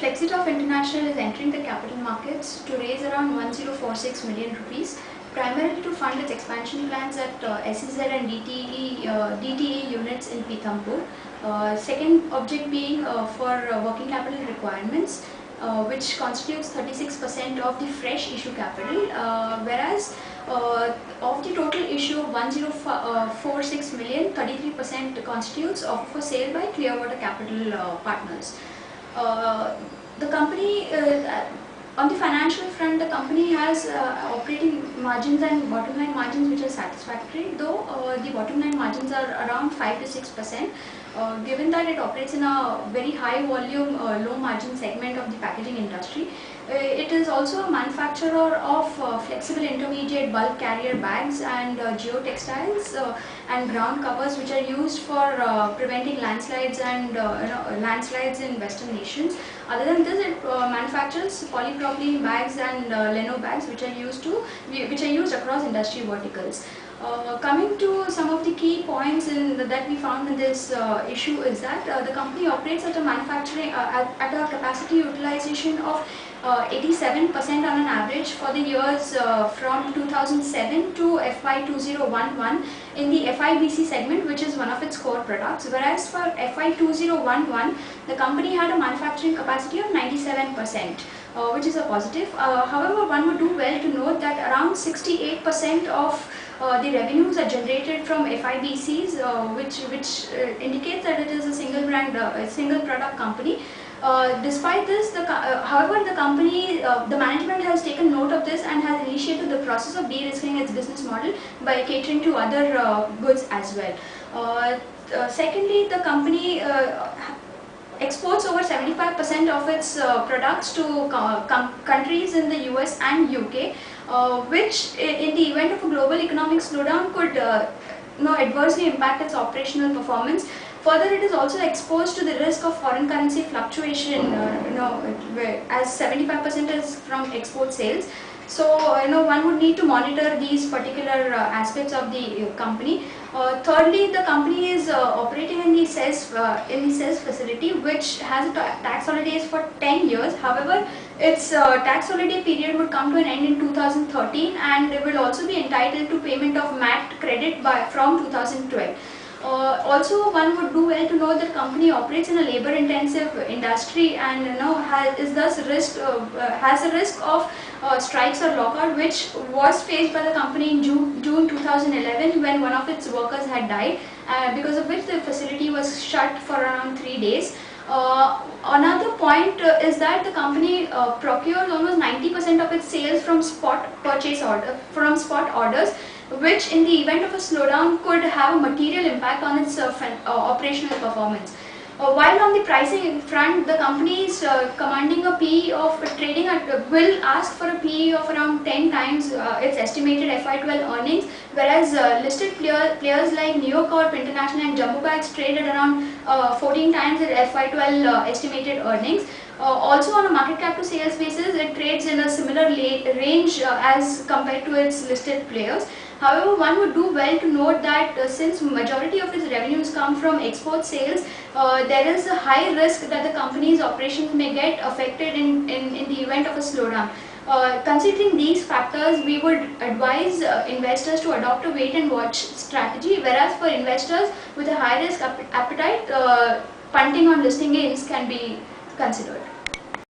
Flexitop International is entering the capital markets to raise around 1046 million rupees, primarily to fund its expansion plans at SEZ and DTE units in Pithampur. Second object being for working capital requirements, which constitutes 36% of the fresh issue capital, whereas of the total issue of 1046 million, 33% constitutes of for sale by Clearwater Capital Partners. The company, on the financial front, the company has operating margins and bottom line margins which are satisfactory, though the bottom line margins are around 5 to 6%. Given that it operates in a very high volume, low margin segment of the packaging industry, it is also a manufacturer of flexible intermediate bulk carrier bags and geotextiles and ground covers, which are used for preventing landslides and landslides in Western nations. Other than this, it manufactures polypropylene bags and lino bags, which are used across industry verticals. Coming to some of the key points that we found in this issue is that the company operates at a manufacturing at a capacity utilization of 87% on an average for the years from 2007 to FY 2011 in the FIBC segment, which is one of its core products, whereas for FY 2011 the company had a manufacturing capacity of 97%. Which is a positive. However, one would do well to note that around 68% of the revenues are generated from FIBCs, which indicates that it is a single brand, single product company. Despite this, however, the company, the management has taken note of this and has initiated the process of de-risking its business model by catering to other goods as well. Secondly, the company exports over 75% of its products to countries in the US and UK, which in the event of a global economic slowdown could adversely impact its operational performance. Further, it is also exposed to the risk of foreign currency fluctuation, as 75% is from export sales. So, one would need to monitor these particular aspects of the company. Thirdly, the company is operating in the CEZ facility, which has a tax holidays for 10 years. However, its tax holiday period would come to an end in 2013, and it will also be entitled to payment of MAT credit from 2012. Also, one would do well to know that company operates in a labor-intensive industry and has a risk of strikes or lockout, which was faced by the company in June 2011 when one of its workers had died, because of which the facility was shut for around 3 days. Another point is that the company procures almost 90% of its sales from spot orders, which in the event of a slowdown could have a material impact on its operational performance. While on the pricing front, the company is commanding a PE of trading at will ask for a PE of around 10 times its estimated FY12 earnings, whereas listed players like Neocorp International and Jumbo Bags trade at around 14 times its FY12 estimated earnings. Also, on a market cap to sales basis, it trades in a similar range as compared to its listed players. However, one would do well to note that since majority of its revenues come from export sales, there is a high risk that the company's operations may get affected in the event of a slowdown. Considering these factors, we would advise investors to adopt a wait and watch strategy, whereas for investors with a high risk appetite, punting on listing gains can be considered.